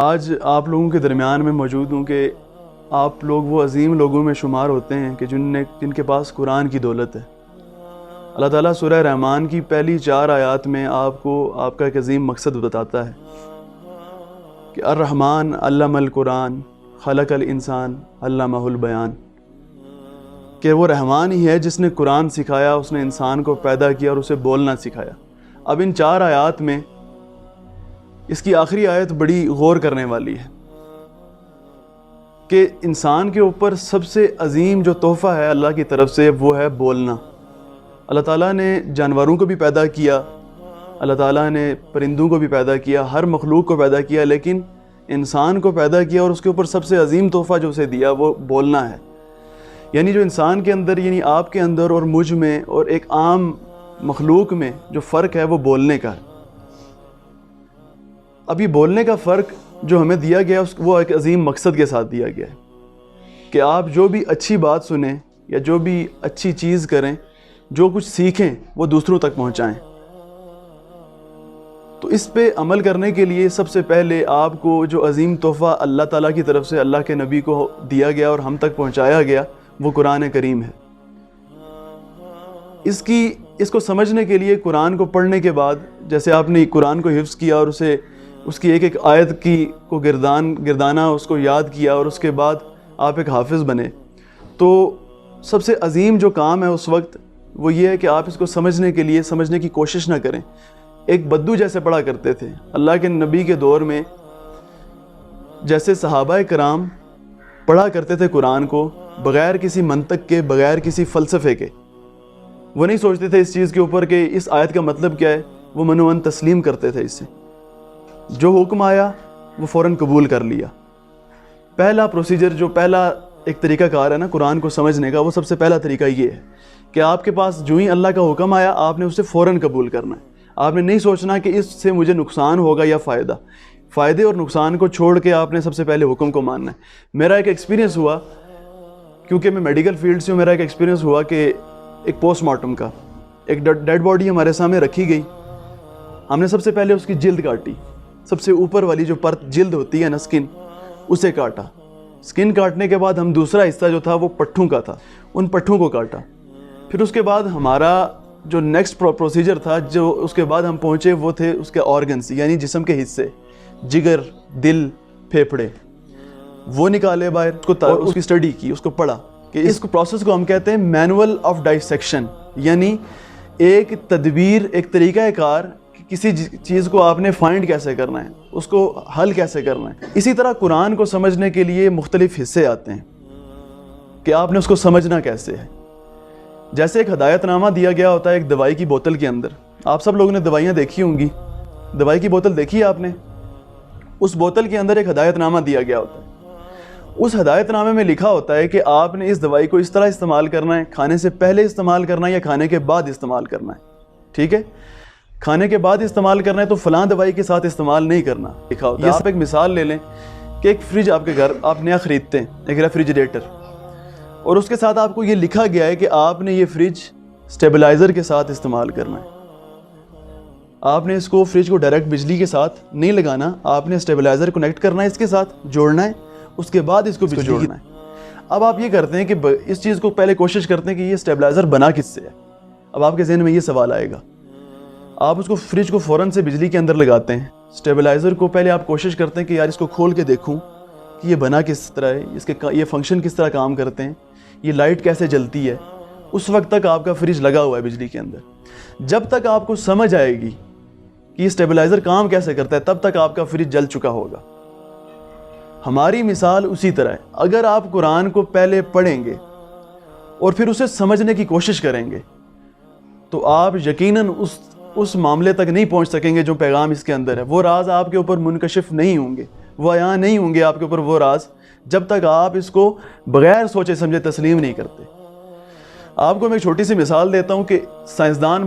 آج آپ لوگوں کے درمیان میں موجود ہوں کہ آپ لوگ وہ عظیم لوگوں میں شمار ہوتے ہیں کہ جن کے پاس قرآن کی دولت ہے۔ اللہ تعالیٰ سورہ رحمان کی پہلی 4 آیات میں آپ کو آپ کا ایک عظیم مقصد بتاتا ہے کہ الرحمن علم القرآن خلق الانسان علمہ البیان، کہ وہ رحمان ہی ہے جس نے قرآن سکھایا، اس نے انسان کو پیدا کیا اور اسے بولنا سکھایا۔ اب ان 4 آیات میں اس کی آخری آیت بڑی غور کرنے والی ہے کہ انسان کے اوپر سب سے عظیم جو تحفہ ہے اللہ کی طرف سے وہ ہے بولنا۔ اللہ تعالیٰ نے جانوروں کو بھی پیدا کیا، اللہ تعالیٰ نے پرندوں کو بھی پیدا کیا، ہر مخلوق کو پیدا کیا، لیکن انسان کو پیدا کیا اور اس کے اوپر سب سے عظیم تحفہ جو اسے دیا وہ بولنا ہے۔ یعنی جو انسان کے اندر، یعنی آپ کے اندر اور مجھ میں اور ایک عام مخلوق میں جو فرق ہے وہ بولنے کا ہے۔ اب یہ بولنے کا فرق جو ہمیں دیا گیا وہ ایک عظیم مقصد کے ساتھ دیا گیا ہے کہ آپ جو بھی اچھی بات سنیں یا جو بھی اچھی چیز کریں، جو کچھ سیکھیں وہ دوسروں تک پہنچائیں۔ تو اس پہ عمل کرنے کے لیے سب سے پہلے آپ کو جو عظیم تحفہ اللہ تعالیٰ کی طرف سے اللہ کے نبی کو دیا گیا اور ہم تک پہنچایا گیا وہ قرآن کریم ہے۔ اس کو سمجھنے کے لیے قرآن کو پڑھنے کے بعد، جیسے آپ نے قرآن کو حفظ کیا اور اس کی ایک آیت کو گردانا، اس کو یاد کیا اور اس کے بعد آپ ایک حافظ بنے، تو سب سے عظیم جو کام ہے اس وقت وہ یہ ہے کہ آپ اس کو سمجھنے کی کوشش نہ کریں۔ ایک بدو جیسے پڑھا کرتے تھے اللہ کے نبی کے دور میں، جیسے صحابہ کرام پڑھا کرتے تھے قرآن کو بغیر کسی منطق کے، بغیر کسی فلسفے کے۔ وہ نہیں سوچتے تھے اس چیز کے اوپر کہ اس آیت کا مطلب کیا ہے، وہ منوان تسلیم کرتے تھے۔ اس سے جو حکم آیا وہ فوراً قبول کر لیا۔ پہلا پروسیجر، جو پہلا ایک طریقہ کار ہے نا قرآن کو سمجھنے کا، وہ سب سے پہلا طریقہ یہ ہے کہ آپ کے پاس جو ہی اللہ کا حکم آیا آپ نے اسے فوراً قبول کرنا ہے۔ آپ نے نہیں سوچنا کہ اس سے مجھے نقصان ہوگا یا فائدے اور نقصان کو چھوڑ کے آپ نے سب سے پہلے حکم کو ماننا ہے۔ میرا ایک ایکسپیرینس ہوا، کیونکہ میں میڈیکل فیلڈ سے ہوں، میرا ایک ایکسپیرینس ہوا کہ ایک پوسٹ مارٹم کا ایک ڈیڈ باڈی ہمارے سامنے رکھی گئی۔ ہم نے سب سے پہلے اس کی جلد کاٹی، سب سے اوپر والی جو پرت جلد ہوتی ہے نا، سکن، اسے کاٹا۔ سکن کاٹنے کے بعد ہم دوسرا حصہ جو تھا وہ پٹھوں کا تھا، ان پٹھوں کو کاٹا۔ پھر اس کے بعد ہمارا جو نیکسٹ پروسیجر تھا، جو اس کے بعد ہم پہنچے، وہ تھے اس کے آرگنز، یعنی جسم کے حصے، جگر، دل، پھیپھڑے، وہ نکالے باہر، اس کی اسٹڈی کی، اس کو پڑھا کہ اس پروسیس کو ہم کہتے ہیں مینول آف ڈائسیکشن، یعنی ایک تدبیر، ایک طریقہ کار، کسی چیز کو آپ نے فائنڈ کیسے کرنا ہے، اس کو حل کیسے کرنا ہے۔ اسی طرح قرآن کو سمجھنے کے لیے مختلف حصے آتے ہیں کہ آپ نے اس کو سمجھنا کیسے ہے۔ جیسے ایک ہدایت نامہ دیا گیا ہوتا ہے ایک دوائی کی بوتل کے اندر، آپ سب لوگوں نے دوائیاں دیکھی ہوں گی، دوائی کی بوتل دیکھی ہے آپ نے، اس بوتل کے اندر ایک ہدایت نامہ دیا گیا ہوتا ہے۔ اس ہدایت نامے میں لکھا ہوتا ہے کہ آپ نے اس دوائی کو اس طرح استعمال کرنا ہے، کھانے سے پہلے استعمال کرنا ہے یا کھانے کے بعد استعمال کرنا ہے، ٹھیک ہے؟ کھانے کے بعد استعمال کرنا ہے تو فلاں دوائی کے ساتھ استعمال نہیں کرنا لکھا ہوتا ہے۔ آپ ایک مثال لے لیں کہ ایک فریج آپ کے گھر آپ نیا خریدتے ہیں، ایک ریفریجریٹر، اور اس کے ساتھ آپ کو یہ لکھا گیا ہے کہ آپ نے یہ فریج سٹیبلائزر کے ساتھ استعمال کرنا ہے۔ آپ نے اس کو فریج کو ڈائریکٹ بجلی کے ساتھ نہیں لگانا، آپ نے سٹیبلائزر کنیکٹ کرنا ہے، اس کے ساتھ جوڑنا ہے، اس کے بعد اس کو بجلی جوڑنا ہے۔ اب آپ یہ کرتے ہیں کہ اس چیز کو پہلے کوشش کرتے ہیں کہ یہ سٹیبلائزر بنا کس سے ہے۔ اب آپ کے ذہن میں یہ سوال آئے گا، آپ اس کو فریج کو فوراً سے بجلی کے اندر لگاتے ہیں، سٹیبلائزر کو پہلے آپ کوشش کرتے ہیں کہ یار اس کو کھول کے دیکھوں کہ یہ بنا کس طرح ہے، یہ فنکشن کس طرح کام کرتے ہیں، یہ لائٹ کیسے جلتی ہے۔ اس وقت تک آپ کا فریج لگا ہوا ہے بجلی کے اندر۔ جب تک آپ کو سمجھ آئے گی کہ یہ سٹیبلائزر کام کیسے کرتا ہے، تب تک آپ کا فریج جل چکا ہوگا۔ ہماری مثال اسی طرح ہے۔ اگر آپ قرآن کو پہلے پڑھیں گے اور پھر اسے سمجھنے کی کوشش کریں گے تو آپ یقیناً اس معاملے تک نہیں پہنچ سکیں گے جو پیغام اس کے اندر ہے۔ وہ راز آپ کے اوپر منکشف نہیں ہوں گے، وہ عیاں نہیں ہوں گے آپ کے اوپر وہ راز، جب تک آپ اس کو بغیر سوچے سمجھے تسلیم نہیں کرتے۔ آپ کو میں ایک چھوٹی سی مثال دیتا ہوں کہ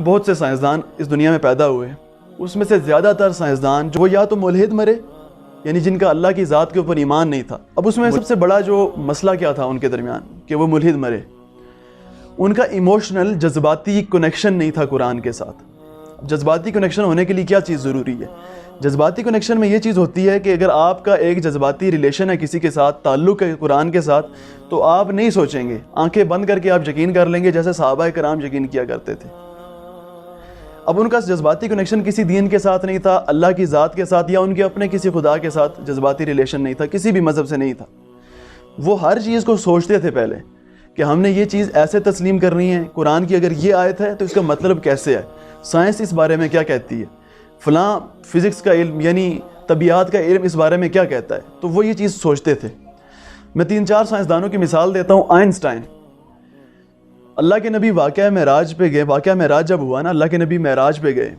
بہت سے سائنسدان اس دنیا میں پیدا ہوئے، اس میں سے زیادہ تر سائنسدان جو یا تو ملحد مرے، یعنی جن کا اللہ کی ذات کے اوپر ایمان نہیں تھا۔ اب اس میں سب سے بڑا جو مسئلہ کیا تھا ان کے درمیان کہ وہ ملحد مرے، ان کا ایموشنل جذباتی کنیکشن نہیں تھا قرآن کے ساتھ۔ جذباتی کنیکشن ہونے کے لیے کیا چیز ضروری ہے؟ جذباتی کنیکشن میں یہ چیز ہوتی ہے کہ اگر آپ کا ایک جذباتی ریلیشن ہے کسی کے ساتھ، تعلق ہے قرآن کے ساتھ، تو آپ نہیں سوچیں گے، آنکھیں بند کر کے آپ یقین کر لیں گے جیسے صحابہ کرام یقین کیا کرتے تھے۔ اب ان کا جذباتی کنیکشن کسی دین کے ساتھ نہیں تھا، اللہ کی ذات کے ساتھ، یا ان کے اپنے کسی خدا کے ساتھ جذباتی ریلیشن نہیں تھا، کسی بھی مذہب سے نہیں تھا۔ وہ ہر چیز کو سوچتے تھے پہلے کہ ہم نے یہ چیز ایسے تسلیم کرنی ہے، قرآن کی اگر یہ آیت ہے تو اس کا مطلب کیسے ہے، سائنس اس بارے میں کیا کہتی ہے، فلاں فزکس کا علم یعنی طبیعت کا علم اس بارے میں کیا کہتا ہے، تو وہ یہ چیز سوچتے تھے۔ میں 3-4 سائنسدانوں کی مثال دیتا ہوں۔ آئنسٹائن، اللہ کے نبی واقعہ معراج پہ گئے، واقعہ معراج جب ہوا نا، اللہ کے نبی معراج پہ گئے،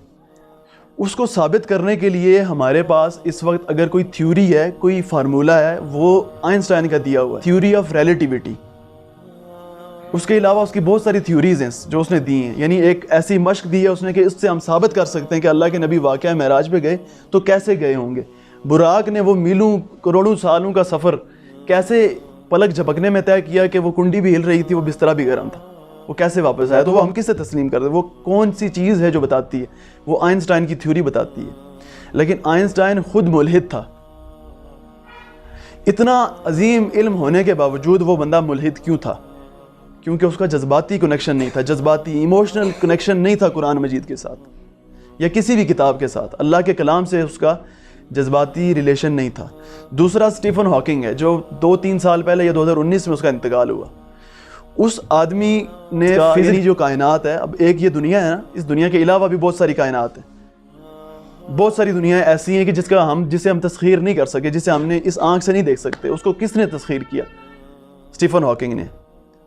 اس کو ثابت کرنے کے لیے ہمارے پاس اس وقت اگر کوئی تھیوری ہے، کوئی فارمولہ ہے، وہ آئنسٹائن کا دیا ہوا ہے، تھیوری آف ریلیٹیوٹی۔ اس کے علاوہ اس کی بہت ساری تھیوریز ہیں جو اس نے دی ہیں، یعنی ایک ایسی مشق دی ہے اس نے کہ اس سے ہم ثابت کر سکتے ہیں کہ اللہ کے نبی واقعہ معراج پہ گئے تو کیسے گئے ہوں گے، براق نے وہ میلوں کروڑوں سالوں کا سفر کیسے پلک جھپکنے میں طے کیا کہ وہ کنڈی بھی ہل رہی تھی، وہ بسترا بھی گرم تھا، وہ کیسے واپس آیا، تو وہ ہم کس سے تسلیم کرتے، وہ کون سی چیز ہے جو بتاتی ہے، وہ آئنسٹائن کی تھیوری بتاتی ہے۔ لیکن آئنسٹائن خود ملحد تھا، اتنا عظیم علم ہونے کے باوجود وہ بندہ ملحد کیوں تھا؟ کیونکہ اس کا جذباتی کنیکشن نہیں تھا، جذباتی ایموشنل کنیکشن نہیں تھا قرآن مجید کے ساتھ یا کسی بھی کتاب کے ساتھ، اللہ کے کلام سے اس کا جذباتی ریلیشن نہیں تھا۔ دوسرا اسٹیفن ہاکنگ ہے، جو 2-3 سال پہلے یا 2019 میں اس کا انتقال ہوا۔ اس آدمی نے فزیکلی جو کائنات ہے، اب ایک یہ دنیا ہے نا، اس دنیا کے علاوہ بھی بہت ساری کائنات ہیں، بہت ساری دنیاں ایسی ہیں کہ جسے ہم تسخیر نہیں کر سکے، جسے ہم نے اس آنکھ سے نہیں دیکھ سکتے، اس کو کس نے تسخیر کیا؟ اسٹیفن ہاکنگ نے۔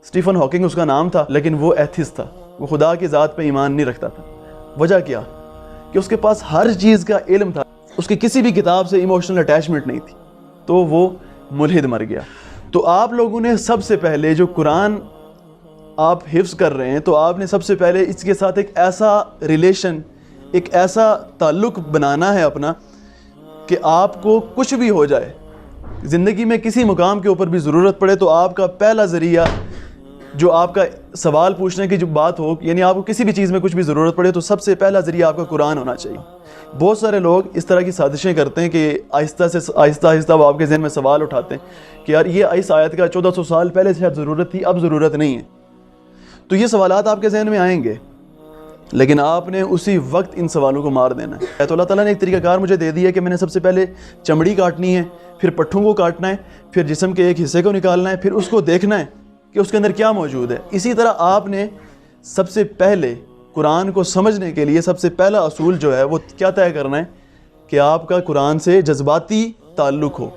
اسٹیفن ہاکنگ اس کا نام تھا، لیکن وہ ایتھسٹ تھا، وہ خدا کی ذات پہ ایمان نہیں رکھتا تھا۔ وجہ کیا؟ کہ اس کے پاس ہر چیز کا علم تھا، اس کی کسی بھی کتاب سے ایموشنل اٹیچمنٹ نہیں تھی، تو وہ ملحد مر گیا۔ تو آپ لوگوں نے سب سے پہلے جو قرآن آپ حفظ کر رہے ہیں، تو آپ نے سب سے پہلے اس کے ساتھ ایک ایسا ریلیشن، ایک ایسا تعلق بنانا ہے اپنا کہ آپ کو کچھ بھی ہو جائے، زندگی میں کسی مقام کے اوپر بھی ضرورت پڑے تو آپ کا پہلا ذریعہ جو آپ کا سوال پوچھنے کی جو بات ہو، یعنی آپ کو کسی بھی چیز میں کچھ بھی ضرورت پڑے تو سب سے پہلا ذریعہ آپ کا قرآن ہونا چاہیے۔ بہت سارے لوگ اس طرح کی سازشیں کرتے ہیں کہ آہستہ وہ آپ کے ذہن میں سوال اٹھاتے ہیں کہ یار یہ اس آیت کا 1400 سال پہلے سے ضرورت تھی، اب ضرورت نہیں ہے، تو یہ سوالات آپ کے ذہن میں آئیں گے، لیکن آپ نے اسی وقت ان سوالوں کو مار دینا ہے۔ تو اللہ تعالیٰ نے ایک طریقہ کار مجھے دے دیا کہ میں نے سب سے پہلے چمڑی کاٹنی ہے، پھر پٹھوں کو کاٹنا ہے، پھر جسم کے ایک حصے کو نکالنا ہے، پھر اس کو دیکھنا ہے کہ اس کے اندر کیا موجود ہے۔ اسی طرح آپ نے سب سے پہلے قرآن کو سمجھنے کے لیے سب سے پہلا اصول جو ہے وہ کیا طے کرنا ہے کہ آپ کا قرآن سے جذباتی تعلق ہو،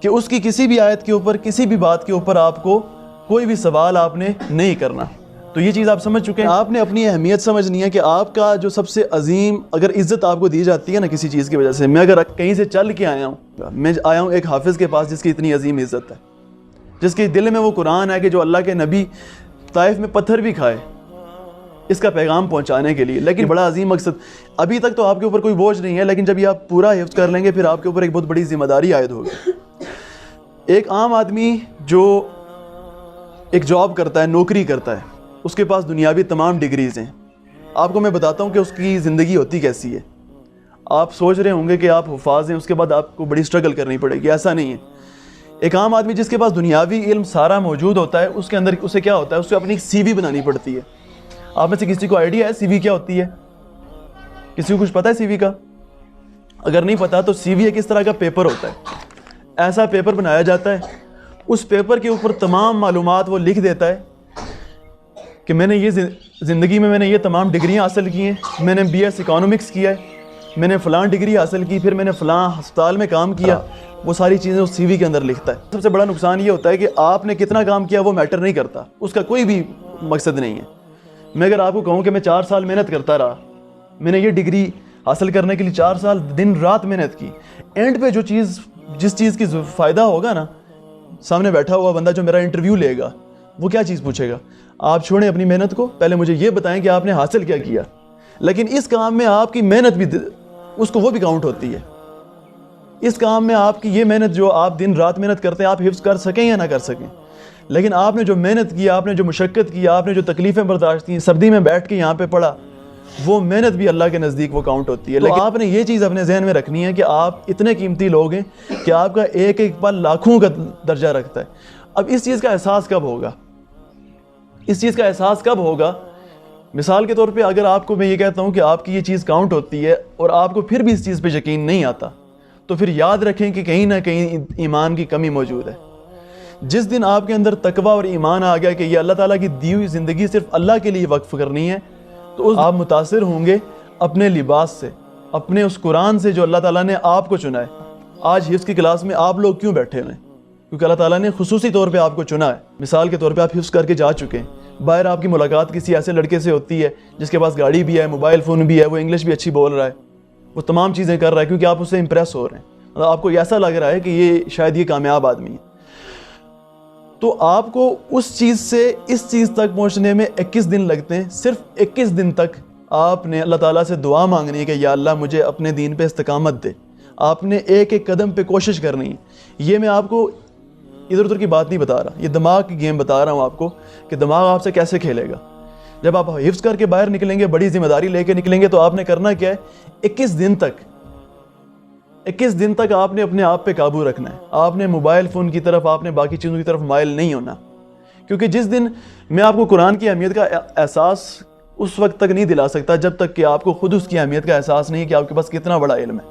کہ اس کی کسی بھی آیت کے اوپر، کسی بھی بات کے اوپر آپ کو کوئی بھی سوال آپ نے نہیں کرنا۔ تو یہ چیز آپ سمجھ چکے ہیں۔ آپ نے اپنی اہمیت سمجھنی ہے کہ آپ کا جو سب سے عظیم اگر عزت آپ کو دی جاتی ہے نا کسی چیز کی وجہ سے، میں اگر کہیں سے چل کے آیا ہوں، میں آیا ہوں ایک حافظ کے پاس جس کی اتنی عظیم عزت ہے، جس کے دل میں وہ قرآن ہے کہ جو اللہ کے نبی طائف میں پتھر بھی کھائے اس کا پیغام پہنچانے کے لیے، لیکن بڑا عظیم مقصد۔ ابھی تک تو آپ کے اوپر کوئی بوجھ نہیں ہے، لیکن جب یہ آپ پورا حفظ کر لیں گے پھر آپ کے اوپر ایک بہت بڑی ذمہ داری عائد ہوگی۔ ایک عام آدمی جو ایک جاب کرتا ہے، نوکری کرتا ہے، اس کے پاس دنیاوی تمام ڈگریز ہیں، آپ کو میں بتاتا ہوں کہ اس کی زندگی ہوتی کیسی ہے۔ آپ سوچ رہے ہوں گے کہ آپ حفاظ ہیں، اس کے بعد آپ کو بڑی سٹرگل کرنی پڑے گی، ایسا نہیں ہے۔ ایک عام آدمی جس کے پاس دنیاوی علم سارا موجود ہوتا ہے، اس کے اندر اسے کیا ہوتا ہے، اسے اپنی سی وی بنانی پڑتی ہے۔ آپ میں سے کسی کو آئیڈیا ہے سی وی کیا ہوتی ہے؟ کسی کو کچھ پتہ ہے سی وی کا؟ اگر نہیں پتا تو سی وی ایک اس طرح کا پیپر ہوتا ہے، ایسا پیپر بنایا جاتا ہے، اس پیپر کے اوپر تمام معلومات وہ لکھ دیتا ہے کہ میں نے یہ زندگی میں یہ تمام ڈگریاں حاصل کی ہیں، میں نے بی ایس اکانومکس کیا ہے، میں نے فلاں ڈگری حاصل کی، پھر میں نے فلاں ہسپتال میں کام کیا، وہ ساری چیزیں اس سی وی کے اندر لکھتا ہے۔ سب سے بڑا نقصان یہ ہوتا ہے کہ آپ نے کتنا کام کیا وہ میٹر نہیں کرتا، اس کا کوئی بھی مقصد نہیں ہے۔ میں اگر آپ کو کہوں کہ میں 4 سال محنت کرتا رہا، میں نے یہ ڈگری حاصل کرنے کے لیے 4 سال دن رات محنت کی، اینڈ پہ جس چیز کی فائدہ ہوگا نا، سامنے بیٹھا ہوا بندہ جو میرا انٹرویو لے گا وہ کیا چیز پوچھے گا؟ آپ چھوڑیں اپنی محنت کو، پہلے مجھے یہ بتائیں کہ آپ نے حاصل کیا کیا۔ لیکن اس کام میں آپ کی محنت بھی اس کو وہ بھی کاؤنٹ ہوتی ہے۔ اس کام میں آپ کی یہ محنت جو آپ دن رات محنت کرتے ہیں، آپ حفظ کر سکیں یا نہ کر سکیں، لیکن آپ نے جو محنت کی، آپ نے جو مشقت کی، آپ نے جو تکلیفیں برداشت کی، سردی میں بیٹھ کے یہاں پہ پڑھا، وہ محنت بھی اللہ کے نزدیک وہ کاؤنٹ ہوتی ہے. لیکن آپ نے یہ چیز اپنے ذہن میں رکھنی ہے کہ آپ اتنے قیمتی لوگ ہیں کہ آپ کا ایک ایک پل لاکھوں کا درجہ رکھتا ہے. اب اس چیز کا احساس کب ہوگا؟ اس چیز کا احساس کب ہوگا؟ مثال کے طور پہ اگر آپ کو میں یہ کہتا ہوں کہ آپ کی یہ چیز کاؤنٹ ہوتی ہے اور آپ کو پھر بھی اس چیز پہ یقین نہیں آتا، تو پھر یاد رکھیں کہ کہیں نہ کہیں ایمان کی کمی موجود ہے. جس دن آپ کے اندر تقویٰ اور ایمان آ گیا کہ یہ اللہ تعالیٰ کی دی ہوئی زندگی صرف اللہ کے لیے وقف کرنی ہے، تو آپ متاثر ہوں گے اپنے لباس سے، اپنے اس قرآن سے جو اللہ تعالیٰ نے آپ کو چنا ہے. آج حفظ کی کلاس میں آپ لوگ کیوں بیٹھے ہوئے ہیں؟ کیونکہ اللہ تعالیٰ نے خصوصی طور پہ آپ کو چنا ہے. مثال کے طور پہ آپ حفظ کر کے جا چکے ہیں، باہر آپ کی ملاقات کسی ایسے لڑکے سے ہوتی ہے جس کے پاس گاڑی بھی ہے، موبائل فون بھی ہے، وہ انگلش بھی اچھی بول رہا ہے، وہ تمام چیزیں کر رہا ہے کیونکہ آپ اس سے امپریس ہو رہے ہیں. آپ کو ایسا لگ رہا ہے کہ یہ شاید یہ کامیاب آدمی ہے. تو آپ کو اس چیز سے اس چیز تک پہنچنے میں 21 دن لگتے ہیں. صرف 21 دن تک آپ نے اللہ تعالیٰ سے دعا مانگنی ہے کہ یا اللہ مجھے اپنے دین پہ استقامت دے. آپ نے ایک ایک قدم پہ کوشش کرنی ہے. یہ میں آپ کو ادھر ادھر کی بات نہیں بتا رہا، یہ دماغ کی گیم بتا رہا ہوں آپ کو کہ دماغ آپ سے کیسے کھیلے گا. جب آپ حفظ کر کے باہر نکلیں گے، بڑی ذمہ داری لے کے نکلیں گے، تو آپ نے کرنا کیا ہے؟ 21 دن تک آپ نے اپنے آپ پہ قابو رکھنا ہے. آپ نے موبائل فون کی طرف، آپ نے باقی چیزوں کی طرف مائل نہیں ہونا. کیونکہ جس دن میں آپ کو قرآن کی اہمیت کا احساس اس وقت تک نہیں دلا سکتا جب تک کہ آپ کو خود اس کی اہمیت کا احساس نہیں ہے کہ آپ کے پاس کتنا بڑا علم ہے.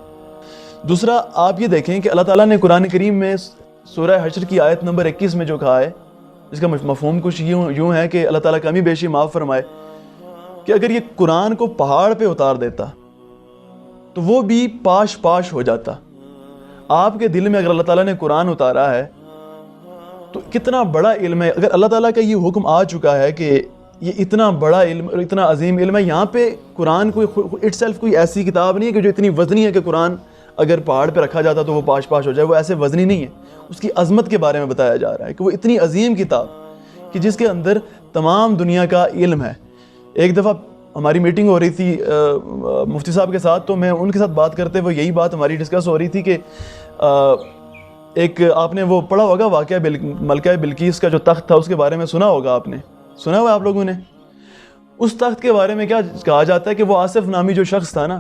دوسرا، آپ یہ دیکھیں کہ اللہ تعالیٰ نے قرآن کریم میں سورہ حشر کی آیت نمبر 21 میں جو کہا ہے، جس کا مفہوم کچھ یوں ہے کہ اللہ تعالیٰ کمی بیشی معاف فرمائے، کہ اگر یہ قرآن کو پہاڑ پہ اتار دیتا تو وہ بھی پاش پاش ہو جاتا. آپ کے دل میں اگر اللہ تعالیٰ نے قرآن اتارا ہے تو کتنا بڑا علم ہے. اگر اللہ تعالیٰ کا یہ حکم آ چکا ہے کہ یہ اتنا بڑا علم اور اتنا عظیم علم ہے، یہاں پہ قرآن کوئی اٹ سیلف کوئی ایسی کتاب نہیں ہے کہ جو اتنی وزنی ہے کہ قرآن اگر پہاڑ پہ رکھا جاتا تو وہ پاش پاش ہو جائے. وہ ایسے وزنی نہیں ہے. اس کی عظمت کے بارے میں بتایا جا رہا ہے کہ وہ اتنی عظیم کتاب کہ جس کے اندر تمام دنیا کا علم ہے. ایک دفعہ ہماری میٹنگ ہو رہی تھی مفتی صاحب کے ساتھ، تو میں ان کے ساتھ بات کرتے ہوئے یہی بات ہماری ڈسکس ہو رہی تھی کہ ایک آپ نے وہ پڑھا ہوگا واقعہ ملکہ بلقیس کا جو تخت تھا، اس کے بارے میں سنا ہوگا. آپ نے سنا ہوا آپ لوگوں نے؟ اس تخت کے بارے میں کیا کہا جاتا ہے کہ وہ آصف نامی جو شخص تھا نا،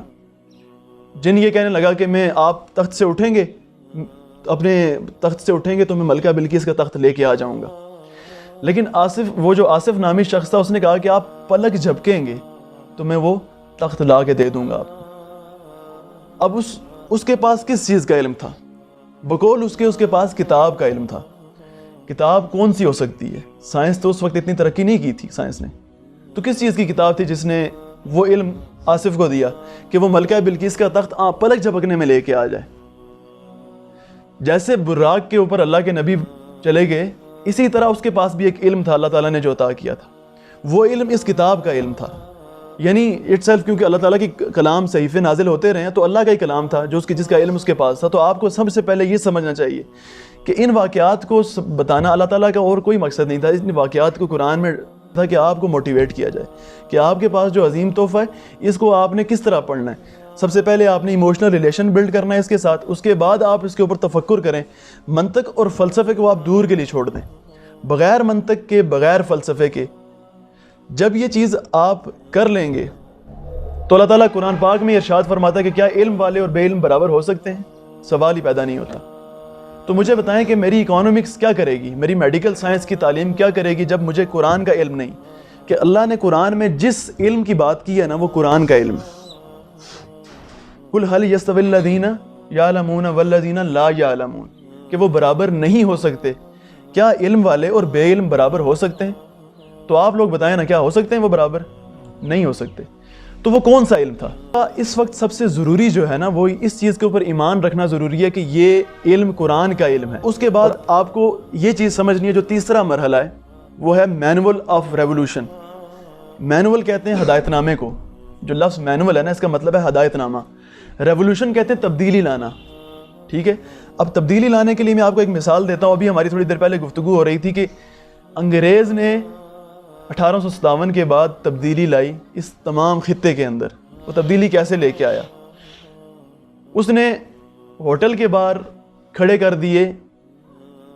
جن یہ کہنے لگا کہ میں آپ تخت سے اٹھیں گے، اپنے تخت سے اٹھیں گے تو میں ملکہ بلقیس کا تخت لے کے آ جاؤں گا. لیکن وہ جو آصف نامی شخص تھا، اس نے کہا کہ آپ پلک جھپکیں گے تو میں وہ تخت لا کے دے دوں گا آپ کو. اب اس کے پاس کس چیز کا علم تھا؟ بقول اس کے پاس کتاب کا علم تھا. کتاب کون سی ہو سکتی ہے؟ سائنس تو اس وقت اتنی ترقی نہیں کی تھی سائنس نے. تو کس چیز کی کتاب تھی جس نے وہ علم آصف کو دیا کہ وہ ملکہ بلقیس کا تخت پلک جھپکنے میں لے کے آ جائے؟ جیسے براق کے اوپر اللہ کے نبی چلے گئے، اسی طرح اس کے پاس بھی ایک علم تھا اللہ تعالیٰ نے جو عطا کیا تھا. وہ علم اس کتاب کا علم تھا. یعنی اٹ سیلف، کیونکہ اللہ تعالیٰ کی کلام صحیفے نازل ہوتے رہے ہیں تو اللہ کا ہی کلام تھا جس کا علم اس کے پاس تھا. تو آپ کو سب سے پہلے یہ سمجھنا چاہیے کہ ان واقعات کو بتانا اللہ تعالیٰ کا اور کوئی مقصد نہیں تھا. ان واقعات کو قرآن میں تھا کہ آپ کو موٹیویٹ کیا جائے کہ آپ کے پاس جو عظیم تحفہ ہے اس کو آپ نے کس طرح پڑھنا ہے. سب سے پہلے آپ نے ایموشنل ریلیشن بلڈ کرنا ہے اس کے ساتھ. اس کے بعد آپ اس کے اوپر تفکر کریں. منطق اور فلسفے کو آپ دور کے لیے چھوڑ دیں. بغیر منطق کے، بغیر فلسفے کے جب یہ چیز آپ کر لیں گے تو اللہ تعالیٰ قرآن پاک میں ارشاد فرماتا ہے کہ کیا علم والے اور بے علم برابر ہو سکتے ہیں؟ سوال ہی پیدا نہیں ہوتا. تو مجھے بتائیں کہ میری اکانومکس کیا کرے گی، میری میڈیکل سائنس کی تعلیم کیا کرے گی جب مجھے قرآن کا علم نہیں؟ کہ اللہ نے قرآن میں جس علم کی بات کی ہے نا، وہ قرآن کا علم ہے. قل هل يستوي الذين يعلمون والذين لا يعلمون، کہ وہ برابر نہیں ہو سکتے. کیا علم والے اور بے علم برابر ہو سکتے ہیں؟ تو آپ لوگ بتائیں نا، کیا ہو سکتے ہیں وہ برابر؟ نہیں ہو سکتے. تو وہ کون سا علم تھا؟ اس وقت سب سے ضروری جو ہے نا، وہ اس چیز کے اوپر ایمان رکھنا ضروری ہے کہ یہ علم قرآن کا علم ہے. اس کے بعد آپ کو یہ چیز سمجھنی ہے، جو تیسرا مرحلہ ہے وہ ہے مینول آف ریولوشن. مینول کہتے ہیں ہدایت نامے کو. جو لفظ مینول ہے نا، اس کا مطلب ہے ہدایت نامہ. ریولوشن کہتے ہیں تبدیلی لانا. ٹھیک ہے، اب تبدیلی لانے کے لیے میں آپ کو ایک مثال دیتا ہوں. ابھی ہماری تھوڑی دیر پہلے گفتگو ہو رہی تھی کہ انگریز نے 1857 کے بعد تبدیلی لائی اس تمام خطے کے اندر. وہ تبدیلی کیسے لے کے آیا؟ اس نے ہوٹل کے باہر کھڑے کر دیے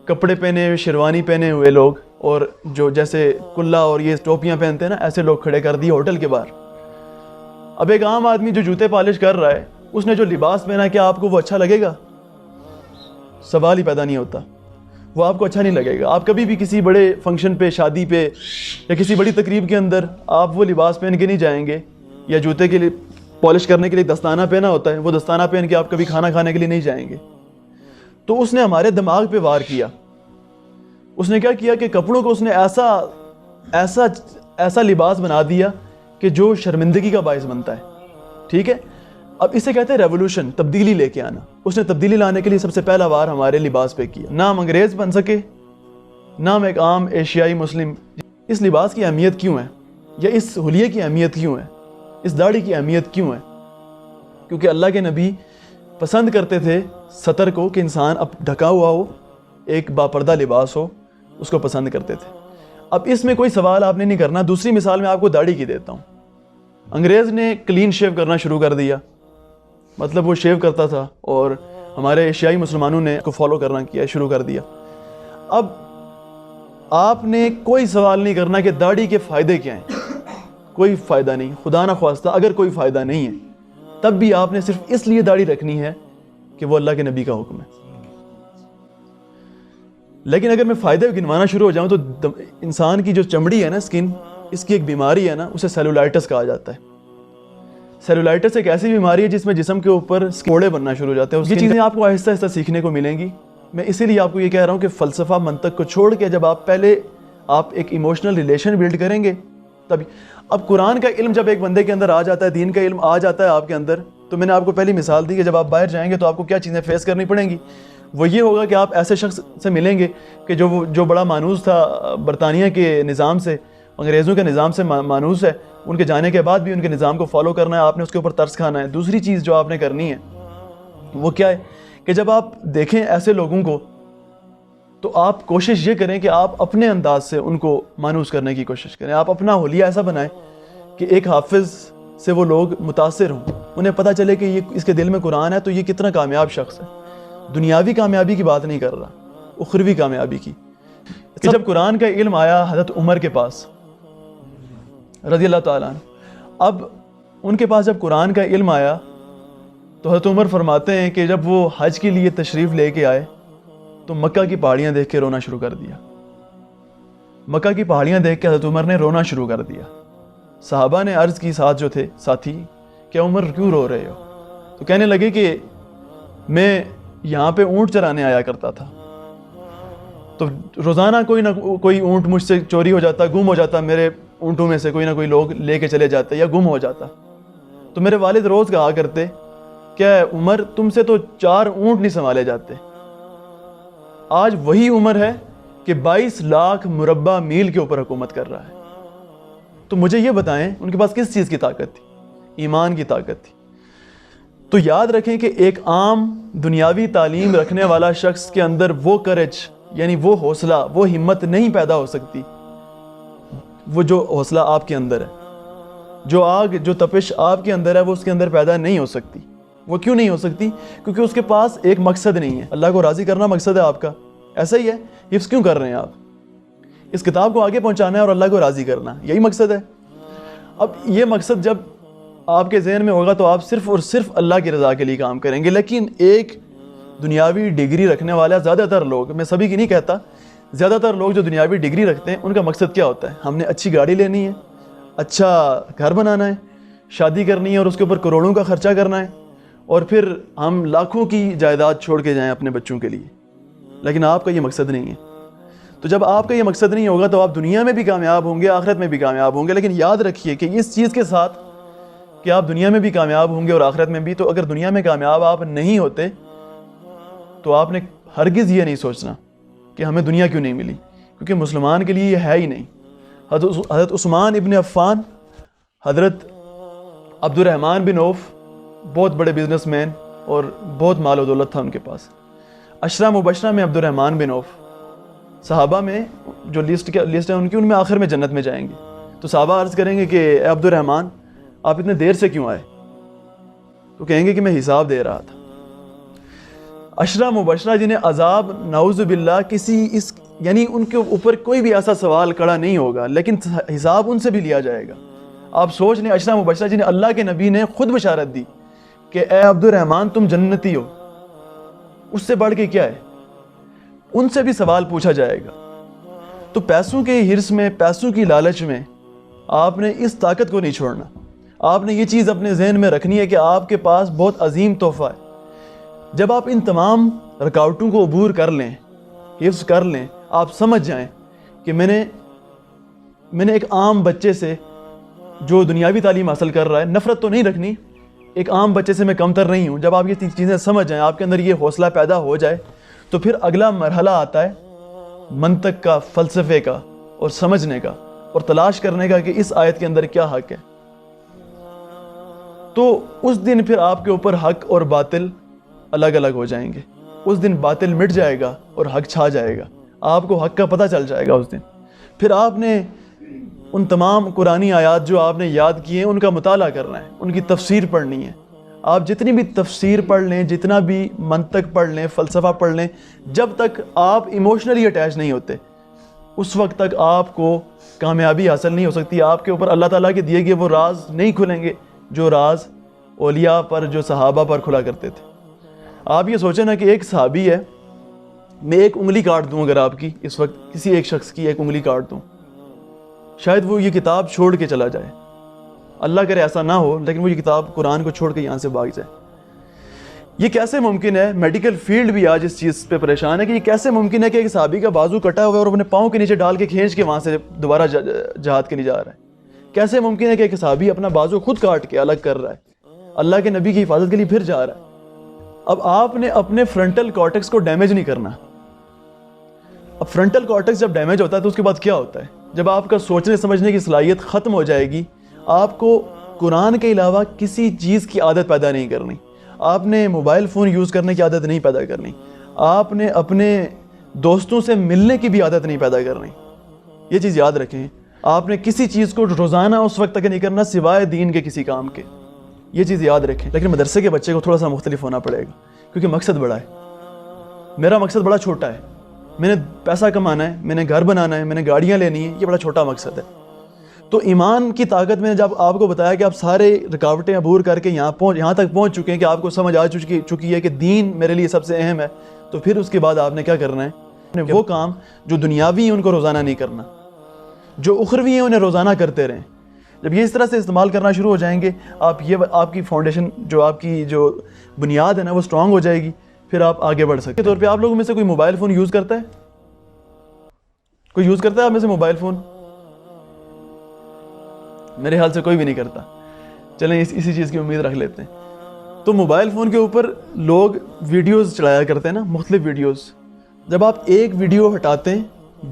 کپڑے پہنے ہوئے، شیروانی پہنے ہوئے لوگ، اور جو جیسے کلا اور یہ ٹوپیاں پہنتے ہیں نا، ایسے لوگ کھڑے کر دیے ہوٹل کے باہر. اب ایک عام آدمی جو جوتے پالش کر رہا ہے، اس نے جو لباس پہنا، کیا آپ کو وہ اچھا لگے گا؟ سوال ہی پیدا نہیں ہوتا، وہ آپ کو اچھا نہیں لگے گا۔ آپ کبھی بھی کسی بڑے فنکشن پہ، شادی پہ یا کسی بڑی تقریب کے اندر آپ وہ لباس پہن کے نہیں جائیں گے، یا جوتے کے لیے پالش کرنے کے لیے دستانہ پہنا ہوتا ہے، وہ دستانہ پہن کے آپ کبھی کھانا کھانے کے لیے نہیں جائیں گے۔ تو اس نے ہمارے دماغ پہ وار کیا۔ اس نے کیا کیا کہ کپڑوں کو اس نے ایسا لباس بنا دیا کہ جو شرمندگی کا باعث بنتا ہے، ٹھیک ہے؟ اب اسے کہتے ہیں ریولوشن، تبدیلی لے کے آنا۔ اس نے تبدیلی لانے کے لیے سب سے پہلا وار ہمارے لباس پہ کیا۔ نہ ہم انگریز بن سکے، نہ ہم ایک عام ایشیائی مسلم۔ اس لباس کی اہمیت کیوں ہے، یا اس حلیے کی اہمیت کیوں ہے، اس داڑھی کی اہمیت کیوں ہے؟ کیونکہ اللہ کے نبی پسند کرتے تھے ستر کو، کہ انسان اب ڈھکا ہوا ہو، ایک باپردہ لباس ہو، اس کو پسند کرتے تھے۔ اب اس میں کوئی سوال آپ نے نہیں کرنا۔ دوسری مثال میں آپ کو داڑھی کی دیتا ہوں۔ انگریز نے کلین شیو کرنا شروع کر دیا، مطلب وہ شیو کرتا تھا، اور ہمارے ایشیائی مسلمانوں نے اس کو فالو کرنا شروع کر دیا۔ اب آپ نے کوئی سوال نہیں کرنا کہ داڑھی کے فائدے کیا ہیں، کوئی فائدہ نہیں۔ خدا نہ خواستہ اگر کوئی فائدہ نہیں ہے، تب بھی آپ نے صرف اس لیے داڑھی رکھنی ہے کہ وہ اللہ کے نبی کا حکم ہے۔ لیکن اگر میں فائدے گنوانا شروع ہو جاؤں تو انسان کی جو چمڑی ہے نا، اسکن، اس کی ایک بیماری ہے نا، اسے سیلولائٹس کہا جاتا ہے۔ سیلولائٹس ایک ایسی بیماری ہے جس میں جسم کے اوپر کوڑے بننا شروع ہو جاتے ہیں۔ یہ چیزیں آپ کو آہستہ آہستہ سیکھنے کو ملیں گی۔ میں اسی لیے آپ کو یہ کہہ رہا ہوں کہ فلسفہ منطق کو چھوڑ کے جب آپ پہلے ایک ایموشنل ریلیشن بلڈ کریں گے تب۔ اب قرآن کا علم جب ایک بندے کے اندر آ جاتا ہے، دین کا علم آ جاتا ہے آپ کے اندر، تو میں نے آپ کو پہلی مثال دی کہ جب آپ باہر جائیں گے تو آپ کو کیا چیزیں فیس کرنی پڑیں گی۔ وہ یہ ہوگا کہ آپ ایسے شخص سے ملیں گے کہ جو بڑا مانوس تھا برطانیہ کے نظام سے، انگریزوں کے نظام سے مانوس ہے، ان کے جانے کے بعد بھی ان کے نظام کو فالو کرنا ہے، آپ نے اس کے اوپر ترس کھانا ہے۔ دوسری چیز جو آپ نے کرنی ہے وہ کیا ہے کہ جب آپ دیکھیں ایسے لوگوں کو تو آپ کوشش یہ کریں کہ آپ اپنے انداز سے ان کو مانوس کرنے کی کوشش کریں۔ آپ اپنا حلیہ ایسا بنائیں کہ ایک حافظ سے وہ لوگ متاثر ہوں، انہیں پتہ چلے کہ یہ اس کے دل میں قرآن ہے تو یہ کتنا کامیاب شخص ہے۔ دنیاوی کامیابی کی بات نہیں کر رہا، اخروی کامیابی کی۔ کہ جب قرآن کا علم آیا حضرت عمر کے پاس رضی اللہ تعالیٰ عنہ، اب ان کے پاس جب قرآن کا علم آیا تو حضرت عمر فرماتے ہیں کہ جب وہ حج کے لیے تشریف لے کے آئے تو مکہ کی پہاڑیاں دیکھ کے رونا شروع کر دیا۔ مکہ کی پہاڑیاں دیکھ کے حضرت عمر نے رونا شروع کر دیا۔ صحابہ نے عرض کی، ساتھ جو تھے ساتھی، کہ عمر کیوں رو رہے ہو؟ تو کہنے لگے کہ میں یہاں پہ اونٹ چرانے آیا کرتا تھا، تو روزانہ کوئی نہ کوئی اونٹ مجھ سے چوری ہو جاتا، گم ہو جاتا، میرے اونٹوں میں سے کوئی نہ کوئی لوگ لے کے چلے جاتے یا گم ہو جاتا۔ تو میرے والد روز کہا کرتے، کیا عمر تم سے تو 4 اونٹ نہیں سنبھالے جاتے۔ آج وہی عمر ہے کہ 22 لاکھ مربع میل کے اوپر حکومت کر رہا ہے۔ تو مجھے یہ بتائیں ان کے پاس کس چیز کی طاقت تھی؟ ایمان کی طاقت تھی۔ تو یاد رکھیں کہ ایک عام دنیاوی تعلیم رکھنے والا شخص کے اندر وہ کرج، یعنی وہ حوصلہ، وہ ہمت نہیں پیدا ہو سکتی، وہ جو حوصلہ آپ کے اندر ہے، جو آگ، جو تپش آپ کے اندر ہے، وہ اس کے اندر پیدا نہیں ہو سکتی۔ وہ کیوں نہیں ہو سکتی؟ کیونکہ اس کے پاس ایک مقصد نہیں ہے۔ اللہ کو راضی کرنا مقصد ہے آپ کا، ایسا ہی ہے۔ حفظ کیوں کر رہے ہیں آپ؟ اس کتاب کو آگے پہنچانا ہے اور اللہ کو راضی کرنا، یہی مقصد ہے۔ اب یہ مقصد جب آپ کے ذہن میں ہوگا تو آپ صرف اور صرف اللہ کی رضا کے لیے کام کریں گے۔ لیکن ایک دنیاوی ڈگری رکھنے والا زیادہ تر لوگ، میں سبھی کی نہیں کہتا، زیادہ تر لوگ جو دنیاوی ڈگری رکھتے ہیں ان کا مقصد کیا ہوتا ہے؟ ہم نے اچھی گاڑی لینی ہے، اچھا گھر بنانا ہے، شادی کرنی ہے اور اس کے اوپر کروڑوں کا خرچہ کرنا ہے، اور پھر ہم لاکھوں کی جائیداد چھوڑ کے جائیں اپنے بچوں کے لیے۔ لیکن آپ کا یہ مقصد نہیں ہے۔ تو جب آپ کا یہ مقصد نہیں ہوگا تو آپ دنیا میں بھی کامیاب ہوں گے، آخرت میں بھی کامیاب ہوں گے۔ لیکن یاد رکھیے کہ اس چیز کے ساتھ کہ آپ دنیا میں بھی کامیاب ہوں گے اور آخرت میں بھی، تو اگر دنیا میں کامیاب آپ نہیں ہوتے تو آپ نے ہرگز یہ نہیں سوچنا کہ ہمیں دنیا کیوں نہیں ملی، کیونکہ مسلمان کے لیے یہ ہے ہی نہیں۔ حضرت عثمان ابن عفان، حضرت عبد الرحمن بن عوف، بہت بڑے بزنس مین اور بہت مال و دولت تھا ان کے پاس۔ عشرہ مبشرہ میں عبد الرحمن بن عوف، صحابہ میں جو لسٹ ہے ان کی، ان میں آخر میں جنت میں جائیں گے۔ تو صحابہ عرض کریں گے کہ اے عبد الرحمن، آپ اتنے دیر سے کیوں آئے؟ تو کہیں گے کہ میں حساب دے رہا تھا۔ عشرہ مبشرہ جنہیں عذاب نعوذ باللہ یعنی ان کے اوپر کوئی بھی ایسا سوال کھڑا نہیں ہوگا، لیکن حساب ان سے بھی لیا جائے گا۔ آپ سوچ لیں اشرا مبشرہ جنہیں اللہ کے نبی نے خود بشارت دی کہ اے عبد الرحمن تم جنتی ہو، اس سے بڑھ کے کیا ہے؟ ان سے بھی سوال پوچھا جائے گا۔ تو پیسوں کے حرص میں، پیسوں کی لالچ میں آپ نے اس طاقت کو نہیں چھوڑنا۔ آپ نے یہ چیز اپنے ذہن میں رکھنی ہے کہ آپ کے پاس بہت عظیم تحفہ ہے۔ جب آپ ان تمام رکاوٹوں کو عبور کر لیں، حفظ کر لیں، آپ سمجھ جائیں کہ میں نے ایک عام بچے سے جو دنیاوی تعلیم حاصل کر رہا ہے، نفرت تو نہیں رکھنی، ایک عام بچے سے میں کم تر نہیں ہوں۔ جب آپ یہ چیزیں سمجھ جائیں، آپ کے اندر یہ حوصلہ پیدا ہو جائے، تو پھر اگلا مرحلہ آتا ہے منطق کا، فلسفے کا، اور سمجھنے کا، اور تلاش کرنے کا کہ اس آیت کے اندر کیا حق ہے۔ تو اس دن پھر آپ کے اوپر حق اور باطل الگ الگ ہو جائیں گے۔ اس دن باطل مٹ جائے گا اور حق چھا جائے گا، آپ کو حق کا پتہ چل جائے گا اس دن۔ پھر آپ نے ان تمام قرآنی آیات جو آپ نے یاد کی ہیں ان کا مطالعہ کرنا ہے، ان کی تفسیر پڑھنی ہے۔ آپ جتنی بھی تفسیر پڑھ لیں، جتنا بھی منطق پڑھ لیں، فلسفہ پڑھ لیں، جب تک آپ ایموشنلی اٹیچ نہیں ہوتے اس وقت تک آپ کو کامیابی حاصل نہیں ہو سکتی۔ آپ کے اوپر اللہ تعالیٰ کے دیے گئے وہ راز نہیں کھلیں گے جو راز اولیاء پر، جو صحابہ پر کھلا کرتے تھے۔ آپ یہ سوچیں نا کہ ایک صحابی ہے، میں ایک انگلی کاٹ دوں اگر آپ کی اس وقت کسی ایک شخص کی ایک انگلی کاٹ دوں، شاید وہ یہ کتاب چھوڑ کے چلا جائے۔ اللہ کرے ایسا نہ ہو، لیکن وہ یہ کتاب قرآن کو چھوڑ کے یہاں سے بھاگ جائے۔ یہ کیسے ممکن ہے؟ میڈیکل فیلڈ بھی آج اس چیز پہ پریشان ہے کہ یہ کیسے ممکن ہے کہ ایک صحابی کا بازو کٹا ہوا ہے اور اپنے پاؤں کے نیچے ڈال کے کھینچ کے وہاں سے دوبارہ جہاد کے لیے جا رہا ہے۔ کیسے ممکن ہے کہ ایک صحابی اپنا بازو خود کاٹ کے الگ کر رہا ہے، اللہ کے نبی کی حفاظت کے لیے پھر جا رہا ہے۔ اب آپ نے اپنے فرنٹل کارٹیکس کو ڈیمیج نہیں کرنا۔ اب فرنٹل کارٹیکس جب ڈیمیج ہوتا ہے تو اس کے بعد کیا ہوتا ہے؟ جب آپ کا سوچنے سمجھنے کی صلاحیت ختم ہو جائے گی، آپ کو قرآن کے علاوہ کسی چیز کی عادت پیدا نہیں کرنی۔ آپ نے موبائل فون یوز کرنے کی عادت نہیں پیدا کرنی، آپ نے اپنے دوستوں سے ملنے کی بھی عادت نہیں پیدا کرنی۔ یہ چیز یاد رکھیں، آپ نے کسی چیز کو روزانہ اس وقت تک نہیں کرنا سوائے دین کے کسی کام کے، یہ چیز یاد رکھیں۔ لیکن مدرسے کے بچے کو تھوڑا سا مختلف ہونا پڑے گا، کیونکہ مقصد بڑا ہے۔ میرا مقصد بڑا چھوٹا ہے، میں نے پیسہ کمانا ہے، میں نے گھر بنانا ہے، میں نے گاڑیاں لینی ہیں، یہ بڑا چھوٹا مقصد ہے۔ تو ایمان کی طاقت میں نے جب آپ کو بتایا کہ آپ سارے رکاوٹیں عبور کر کے یہاں تک پہنچ چکے ہیں کہ آپ کو سمجھ آ چکی ہے کہ دین میرے لیے سب سے اہم ہے، تو پھر اس کے بعد آپ نے کیا کرنا ہے؟ وہ کام جو دنیاوی ہیں ان کو روزانہ نہیں کرنا، جو اخروی ہیں انہیں روزانہ کرتے رہیں۔ جب یہ اس طرح سے استعمال کرنا شروع ہو جائیں گے، آپ کی فاؤنڈیشن، جو آپ کی جو بنیاد ہے نا، وہ اسٹرانگ ہو جائے گی، پھر آپ آگے بڑھ سکتے ہیں۔ طور پہ آپ لوگوں میں سے کوئی موبائل فون یوز کرتا ہے؟ کوئی یوز کرتا ہے آپ میں سے موبائل فون؟ میرے خیال سے کوئی بھی نہیں کرتا۔ چلیں اسی چیز کی امید رکھ لیتے ہیں۔ تو موبائل فون کے اوپر لوگ ویڈیوز چڑھایا کرتے ہیں نا، مختلف ویڈیوز۔ جب آپ ایک ویڈیو ہٹاتے ہیں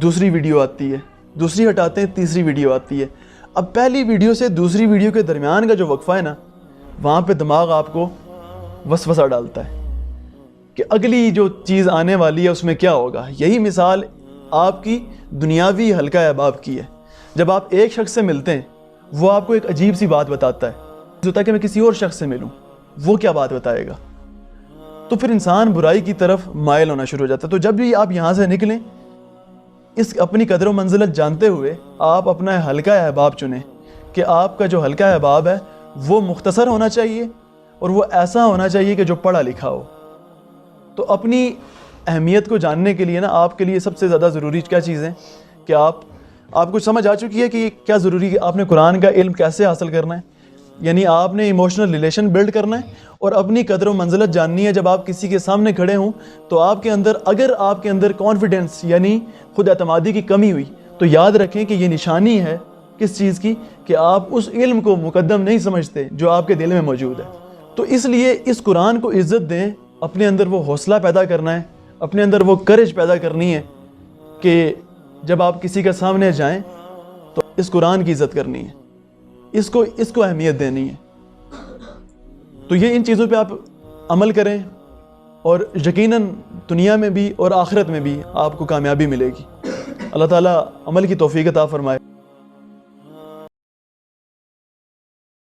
دوسری ویڈیو آتی ہے، دوسری ہٹاتے ہیں تیسری ویڈیو آتی ہے۔ اب پہلی ویڈیو سے دوسری ویڈیو کے درمیان کا جو وقفہ ہے نا، وہاں پہ دماغ آپ کو وسوسہ ڈالتا ہے کہ اگلی جو چیز آنے والی ہے اس میں کیا ہوگا۔ یہی مثال آپ کی دنیاوی حلقہ احباب کی ہے۔ جب آپ ایک شخص سے ملتے ہیں، وہ آپ کو ایک عجیب سی بات بتاتا ہے، ہوتا ہے کہ میں کسی اور شخص سے ملوں، وہ کیا بات بتائے گا؟ تو پھر انسان برائی کی طرف مائل ہونا شروع ہو جاتا ہے۔ تو جب بھی آپ یہاں سے نکلیں، اس اپنی قدر و منزلت جانتے ہوئے آپ اپنا حلقہ احباب چنیں کہ آپ کا جو حلقہ احباب ہے وہ مختصر ہونا چاہیے اور وہ ایسا ہونا چاہیے کہ جو پڑھا لکھا ہو۔ تو اپنی اہمیت کو جاننے کے لیے نا، آپ کے لیے سب سے زیادہ ضروری کیا چیز ہے کہ آپ کو سمجھ آ چکی ہے کہ کیا ضروری ہے، آپ نے قرآن کا علم کیسے حاصل کرنا ہے، یعنی آپ نے ایموشنل ریلیشن بلڈ کرنا ہے اور اپنی قدر و منزلت جاننی ہے۔ جب آپ کسی کے سامنے کھڑے ہوں تو آپ کے اندر، اگر آپ کے اندر کانفیڈنس یعنی خود اعتمادی کی کمی ہوئی، تو یاد رکھیں کہ یہ نشانی ہے کس چیز کی، کہ آپ اس علم کو مقدم نہیں سمجھتے جو آپ کے دل میں موجود ہے۔ تو اس لیے اس قرآن کو عزت دیں، اپنے اندر وہ حوصلہ پیدا کرنا ہے، اپنے اندر وہ کرج پیدا کرنی ہے کہ جب آپ کسی کے سامنے جائیں تو اس قرآن کی عزت کرنی ہے، اس کو اہمیت دینی ہے۔ تو یہ ان چیزوں پہ آپ عمل کریں اور یقیناً دنیا میں بھی اور آخرت میں بھی آپ کو کامیابی ملے گی۔ اللہ تعالیٰ عمل کی توفیق عطا فرمائے۔